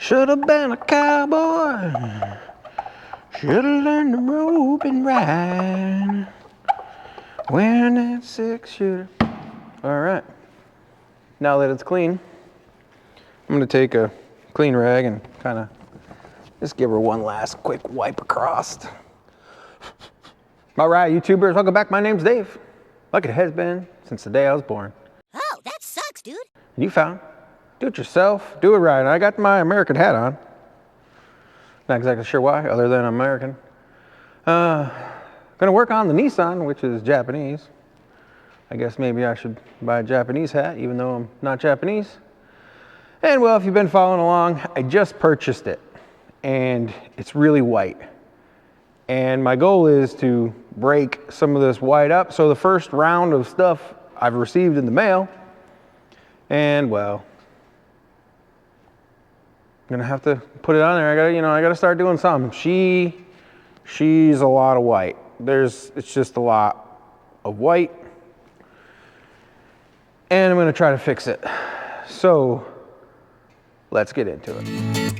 Should have been a cowboy. Should have learned to rope and ride. Wearing that 6-shooter. All right. Now that it's clean, I'm gonna take a clean rag and kind of just give her one last quick wipe across. All right, YouTubers, welcome back. My name's Dave. Like it has been since the day I was born. Oh, that sucks, dude. You found. Do it yourself. Do it right. I got my American hat on. Not exactly sure why, other than I'm American. Gonna work on the Nissan, which is Japanese. I guess maybe I should buy a Japanese hat, even though I'm not Japanese. And well, if you've been following along, I just purchased it. And it's really white. And my goal is to break some of this white up. So the first round of stuff I've received in the mail. And well, I'm gonna have to put it on there. I gotta start doing something. She's a lot of white. It's just a lot of white. And I'm gonna try to fix it. So let's get into it.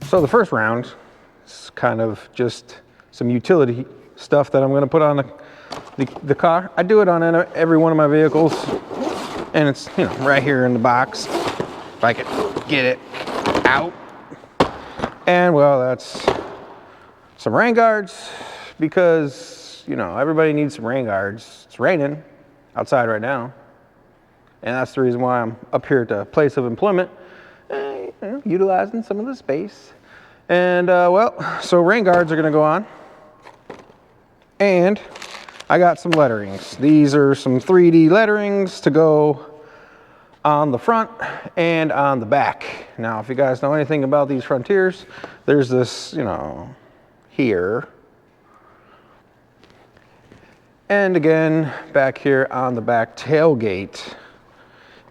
So the first round is kind of just some utility stuff that I'm going to put on the car. I do it on every one of my vehicles, and it's right here in the box if I could get it out. And well, that's some rain guards because everybody needs some rain guards. It's raining outside right now, and that's the reason why I'm up here at the place of employment, utilizing some of the space. And well, so rain guards are gonna go on. And I got some letterings. These are some 3D letterings to go on the front and on the back. Now, if you guys know anything about these Frontiers, there's this, here. And again, back here on the back tailgate.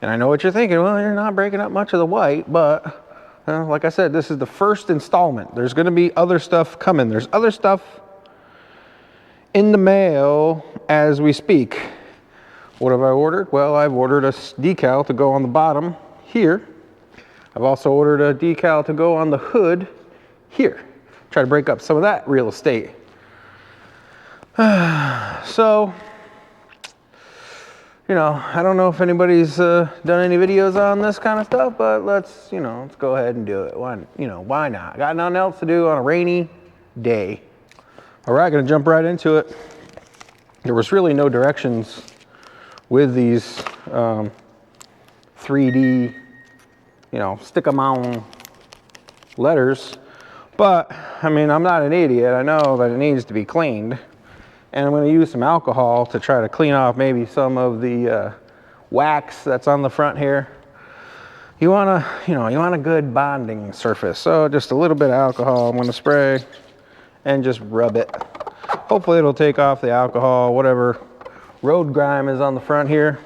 And I know what you're thinking, well, you're not breaking up much of the white, but like I said, this is the first installment. There's going to be other stuff coming. There's other stuff in the mail as we speak. What have I ordered? Well, I've ordered a decal to go on the bottom here. I've also ordered a decal to go on the hood here. Try to break up some of that real estate. So, I don't know if anybody's done any videos on this kind of stuff, but let's go ahead and do it. Why not? Got nothing else to do on a rainy day. All right, gonna jump right into it. There was really no directions with these 3D, stick-em-on letters, but I mean, I'm not an idiot. I know that it needs to be cleaned. And I'm going to use some alcohol to try to clean off maybe some of the wax that's on the front here. You want a good bonding surface. So just a little bit of alcohol I'm going to spray and just rub it. Hopefully it'll take off the alcohol, whatever road grime is on the front here.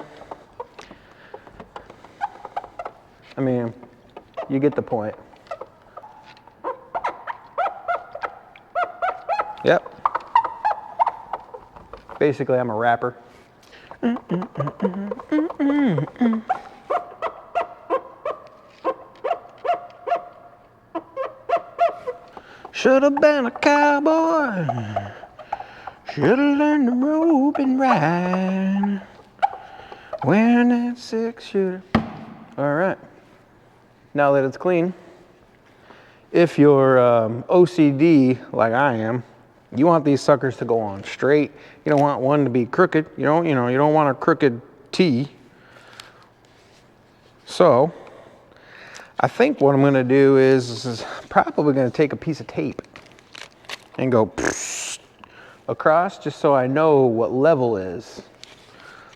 I mean, you get the point. Yep. Basically, I'm a rapper. Should have been a cowboy. Should have learned to rope and ride. Wearing that 6-shooter. All right. Now that it's clean, if you're OCD like I am, you want these suckers to go on straight. You don't want one to be crooked. You don't want a crooked T. So, I think what I'm going to do is probably going to take a piece of tape and go across just so I know what level is.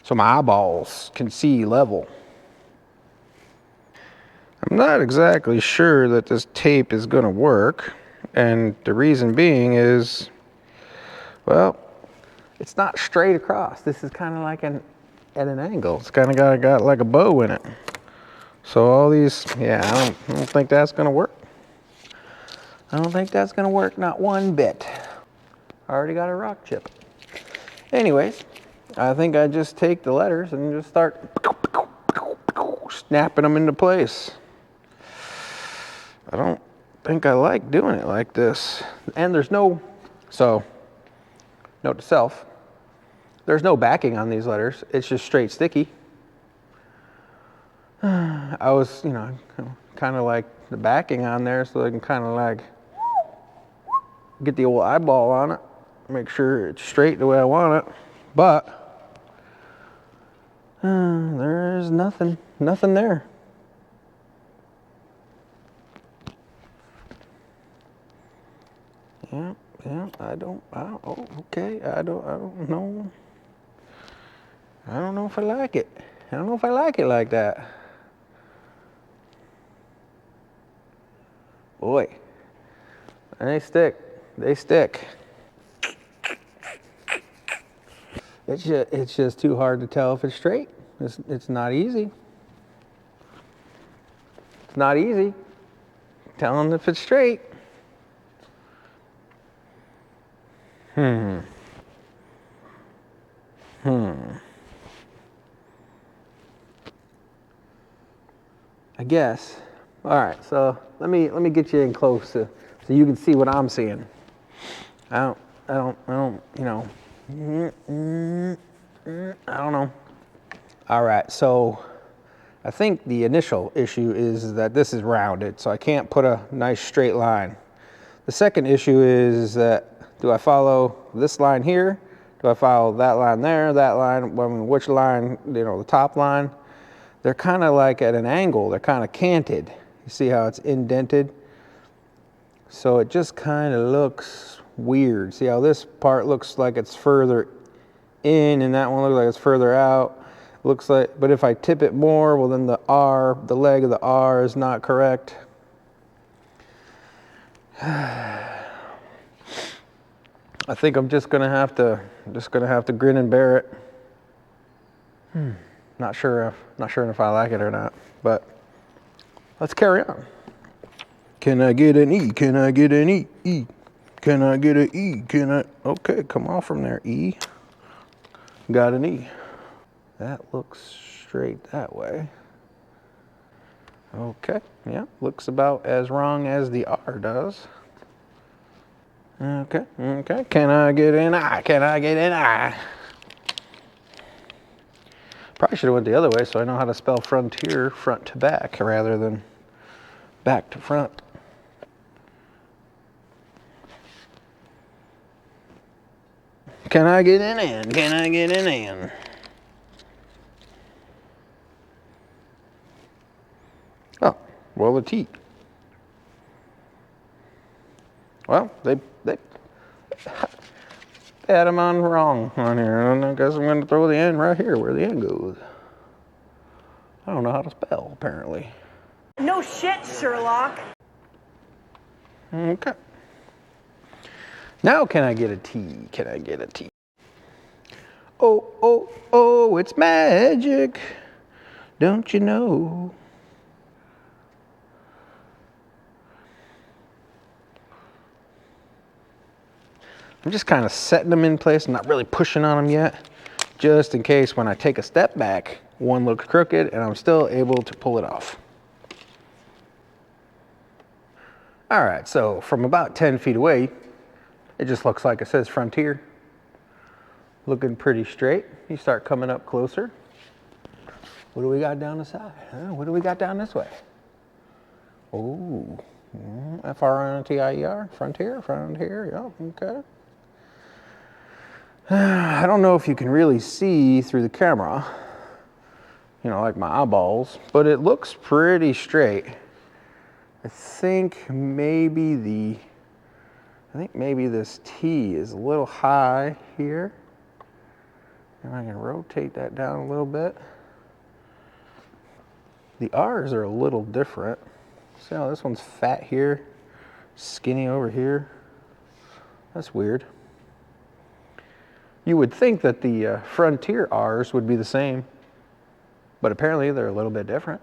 So my eyeballs can see level. I'm not exactly sure that this tape is going to work. And the reason being is Well, it's not straight across. This is kind of like at an angle. It's kind of got like a bow in it. So all these, yeah, I don't think that's gonna work. I don't think that's gonna work, not one bit. I already got a rock chip. Anyways, I think I just take the letters and just start snapping them into place. I don't think I like doing it like this. And there's no, so note to self, there's no backing on these letters. It's just straight sticky. I was, kind of like the backing on there so I can kind of like get the old eyeball on it, make sure it's straight the way I want it. But there's nothing there. Yeah, oh, okay, I don't know. I don't know if I like it. I don't know if I like it like that. Boy, they stick. They stick. It's just too hard to tell if it's straight. It's not easy. It's not easy telling if it's straight. I guess. All right, so let me get you in close so you can see what I'm seeing. I don't, I don't know. All right, so I think the initial issue is that this is rounded, so I can't put a nice straight line. The second issue is that, do I follow this line here? Do I follow that line there, that line? I mean, which line, the top line? They're kind of like at an angle. They're kind of canted. You see how it's indented? So it just kind of looks weird. See how this part looks like it's further in and that one looks like it's further out. Looks like, but if I tip it more, well then the leg of the R is not correct. I think I'm just gonna have to grin and bear it. Not sure if I like it or not, but let's carry on. Can I get an E? Can I get an E? E. Can I get an E? Can I? Okay, come off from there, E. Got an E. That looks straight that way. Okay, yeah, looks about as wrong as the R does. Okay. Can I get an I? Can I get an I? Probably should have went the other way so I know how to spell frontier front to back rather than back to front. Can I get an N? Can I get an N? Oh, well, the T. Well, they had them on wrong on here. And I guess I'm going to throw the N right here where the N goes. I don't know how to spell, apparently. No shit, Sherlock. Okay. Now can I get a T? Can I get a T? Oh, it's magic. Don't you know? I'm just kind of setting them in place. I'm not really pushing on them yet, just in case when I take a step back, one looks crooked and I'm still able to pull it off. All right, so from about 10 feet away, it just looks like it says Frontier. Looking pretty straight. You start coming up closer. What do we got down the side? What do we got down this way? Oh, F-R-N-T-I-E-R, Frontier, yeah, okay. I don't know if you can really see through the camera, like my eyeballs, but it looks pretty straight. I think maybe this T is a little high here. And I can rotate that down a little bit. The R's are a little different. See how this one's fat here, skinny over here? That's weird. You would think that the Frontier R's would be the same, but apparently they're a little bit different.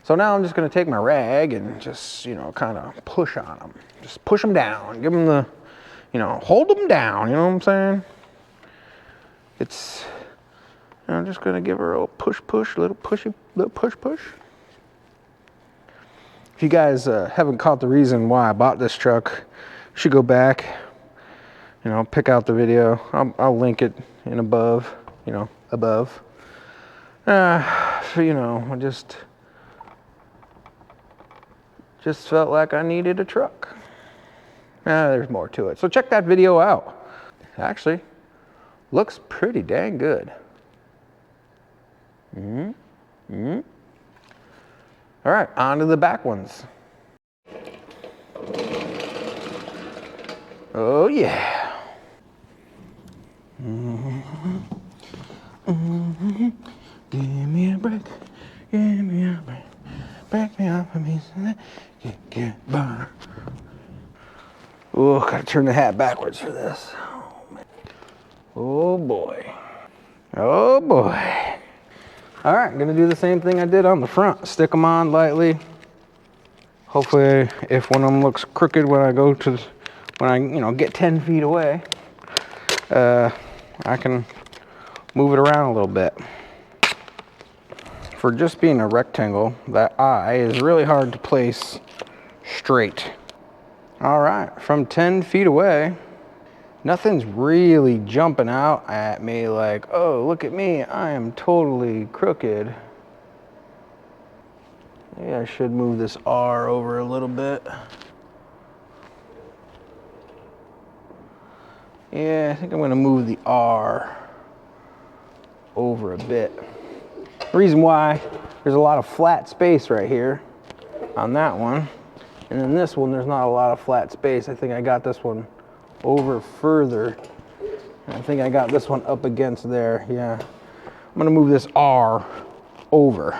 So now I'm just going to take my rag and just, you know, kind of push on them. Just push them down. Give them the, you know, hold them down. You know what I'm saying? It's, I'm just going to give her a little push, little push. If you guys haven't caught the reason why I bought this truck, you should go back, you know, pick out the video. I'll link it in above, you know, above. You know, I just felt like I needed a truck. There's more to it. So check that video out. Actually, looks pretty dang good. All right, on to the back ones. Oh yeah. Give me a break. Give me a break. Break me off a piece of that. Get bar. Oh, gotta turn the hat backwards for this. Oh, man. Oh boy. Oh boy. All right, gonna do the same thing I did on the front. Stick them on lightly. Hopefully, if one of them looks crooked when I go to, when I, you know, get 10 feet away, I can move it around a little bit. For just being a rectangle, that eye is really hard to place straight. All right, from 10 feet away, nothing's really jumping out at me like, oh, look at me, I am totally crooked. Maybe I should move this R over a little bit. Yeah, I think I'm gonna move the R over a bit. The reason why, there's a lot of flat space right here on that one. And then this one, there's not a lot of flat space. I think I got this one over further. I think I got this one up against there, yeah. I'm gonna move this R over.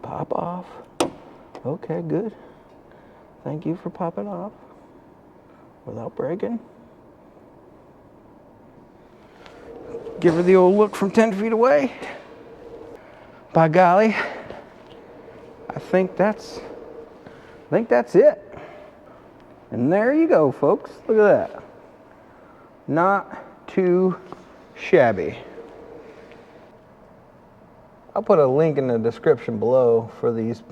Pop off. Okay, good. Thank you for popping off without breaking. Give her the old look from 10 feet away. By golly, I think that's it. And there you go, folks. Look at that. Not too shabby. I'll put a link in the description below for these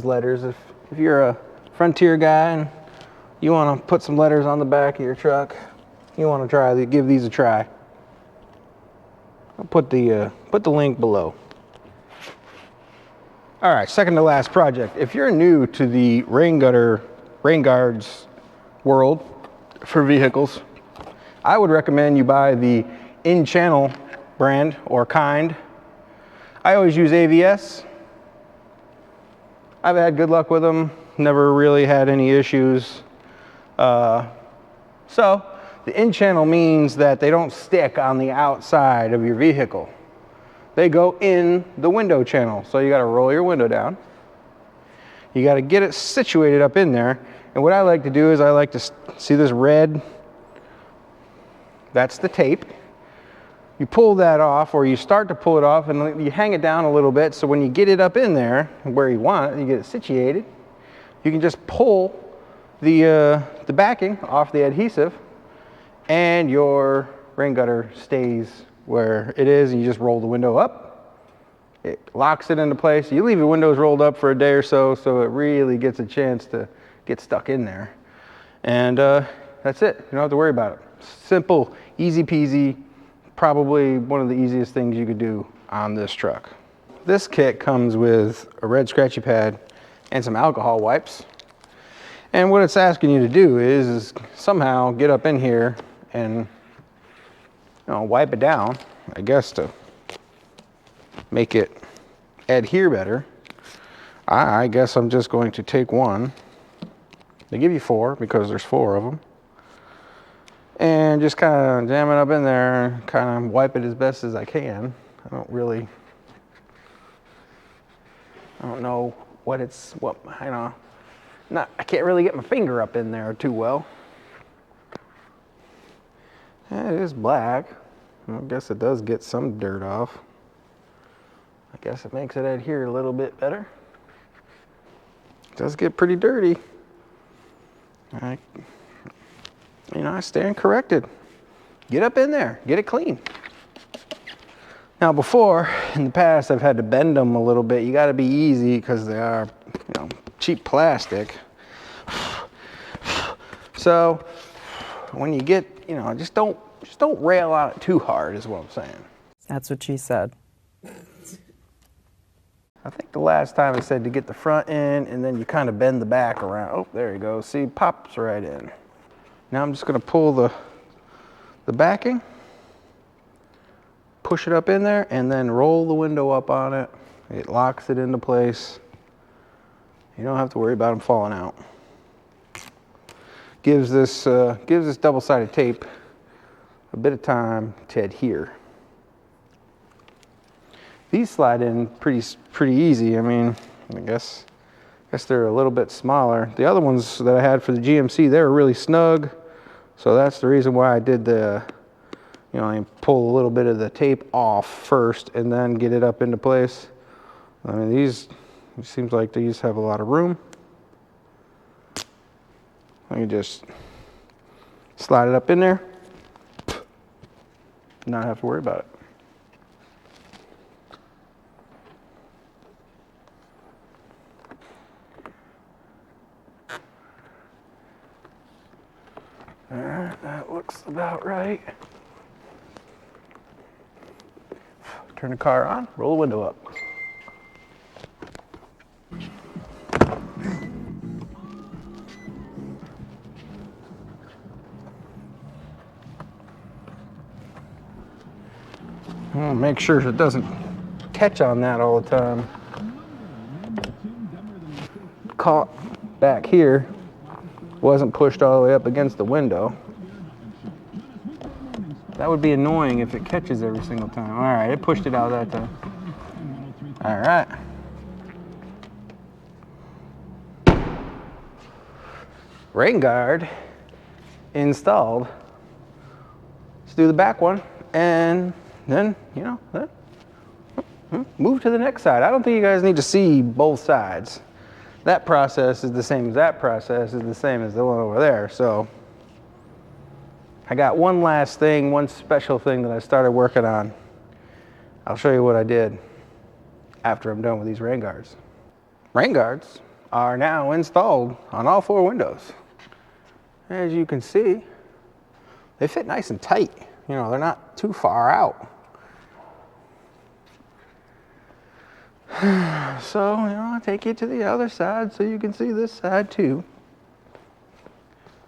letters. If you're a Frontier guy and you want to put some letters on the back of your truck, you want to give these a try. I'll put the link below. All right, second to last project. If you're new to the Rain Guards world for vehicles, I would recommend you buy the in-channel brand or kind. I always use AVS. I've had good luck with them, never really had any issues. So the in-channel means that they don't stick on the outside of your vehicle. They go in the window channel. So you gotta roll your window down. You gotta get it situated up in there. And what I like to do is I like to see this red, that's the tape. You pull that off, or you start to pull it off, and you hang it down a little bit, so when you get it up in there, where you want it, you get it situated, you can just pull the backing off the adhesive, and your rain gutter stays where it is, and you just roll the window up. It locks it into place. You leave the windows rolled up for a day or so, so it really gets a chance to get stuck in there. And that's it. You don't have to worry about it. Simple, easy peasy. Probably one of the easiest things you could do on this truck. This kit comes with a red scratchy pad and some alcohol wipes. And what it's asking you to do is somehow get up in here and, you know, wipe it down, I guess, to make it adhere better. I guess I'm just going to take one. They give you 4 because there's 4 of them. And just kind of jam it up in there, kind of wipe it as best as I can. I don't know what I can't really get my finger up in there too well. Yeah, it is black. I guess it does get some dirt off. I guess it makes it adhere a little bit better. It does get pretty dirty. I stand corrected. Get up in there, get it clean. Now before, in the past, I've had to bend them a little bit. You gotta be easy because they are, cheap plastic. So when you get, just don't rail on it too hard is what I'm saying. That's what she said. I think the last time I said to get the front in and then you kind of bend the back around. Oh, there you go. See, pops right in. Now I'm just gonna pull the backing, push it up in there, and then roll the window up on it. It locks it into place. You don't have to worry about them falling out. Gives this double-sided tape a bit of time to adhere. These slide in pretty easy. I mean, I guess they're a little bit smaller. The other ones that I had for the GMC, they were really snug. So that's the reason why I did I pull a little bit of the tape off first and then get it up into place. I mean, it seems like these have a lot of room. Let me just slide it up in there. Not have to worry about it. All right, that looks about right. Turn the car on, roll the window up. I'll make sure it doesn't catch on that all the time. Caught back here, wasn't pushed all the way up against the window. That would be annoying if it catches every single time. All right, it pushed it out that time. All right. Rain guard installed. Let's do the back one and then, move to the next side. I don't think you guys need to see both sides. That process is the same as that process is the same as the one over there. So I got one last thing, one special thing that I started working on. I'll show you what I did after I'm done with these rain guards. Rain guards are now installed on all 4 windows. As you can see, they fit nice and tight. They're not too far out. So, I'll take you to the other side so you can see this side too.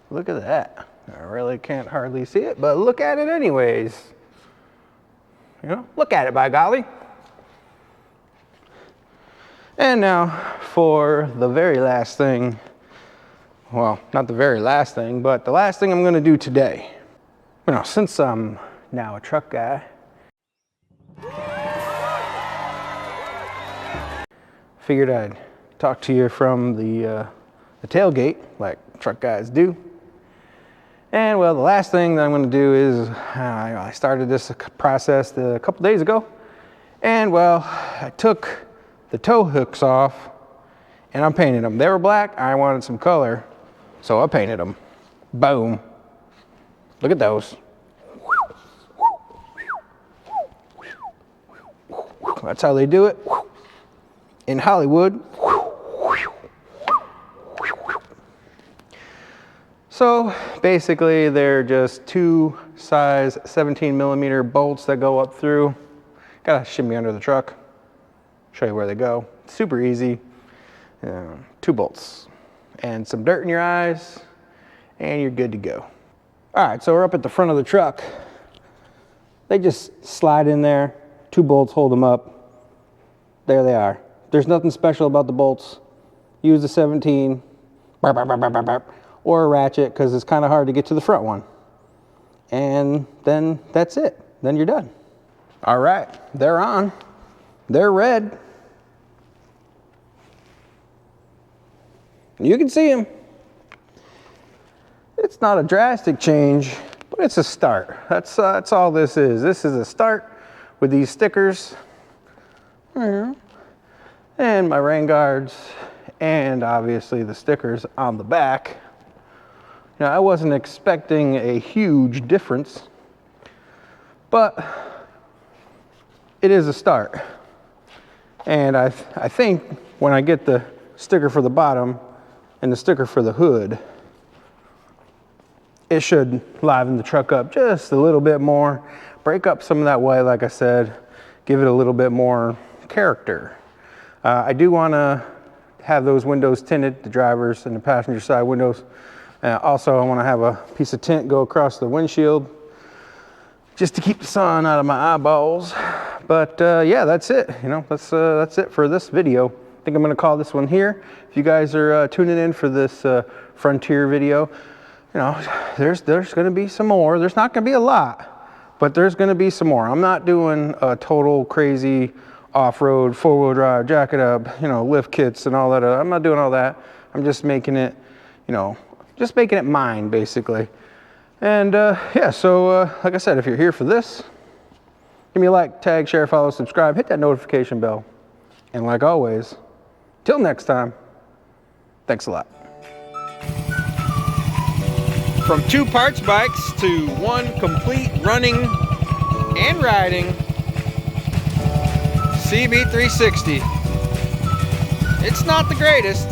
Look at that. I really can't hardly see it, but look at it anyways. Look at it, by golly. And now for the very last thing. Well, not the very last thing, but the last thing I'm gonna do today. Since I'm now a truck guy, figured I'd talk to you from the tailgate, like truck guys do. And well, the last thing that I'm going to do is I started this process a couple days ago, and well, I took the tow hooks off and I'm painting them. They were black. I wanted some color, so I painted them. Boom! Look at those. That's how they do it in Hollywood. So basically they're just 2 size 17mm bolts that go up through. Gotta shimmy under the truck. Show you where they go. Super easy. 2 bolts and some dirt in your eyes and you're good to go. All right, so we're up at the front of the truck. They just slide in there. 2 bolts hold them up. There they are. There's nothing special about the bolts. Use a 17 or a ratchet because it's kind of hard to get to the front one. And then that's it. Then you're done. All right, they're on. They're red. You can see them. It's not a drastic change, but it's a start. That's all this is. This is a start with these stickers and my rain guards, and obviously the stickers on the back. Now, I wasn't expecting a huge difference, but it is a start. And I think when I get the sticker for the bottom and the sticker for the hood, it should liven the truck up just a little bit more, break up some of that white, like I said, give it a little bit more character. I do want to have those windows tinted, the driver's and the passenger side windows. Also, I want to have a piece of tint go across the windshield just to keep the sun out of my eyeballs. But yeah, that's it. You know, that's it for this video. I think I'm going to call this one here. If you guys are tuning in for this Frontier video, you know, there's going to be some more. There's not going to be a lot, but there's going to be some more. I'm not doing a total crazy off-road, four-wheel drive, jacket up, you know, lift kits and all that. I'm not doing all that. I'm just making it, you know, just making it mine, basically. And yeah, so like I said, if you're here for this, give me a like, tag, share, follow, subscribe, hit that notification bell. And like always, till next time, thanks a lot. From 2 parts bikes to 1 complete running and riding CB360. It's not the greatest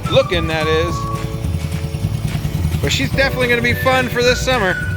looking, that is, but she's definitely going to be fun for this summer.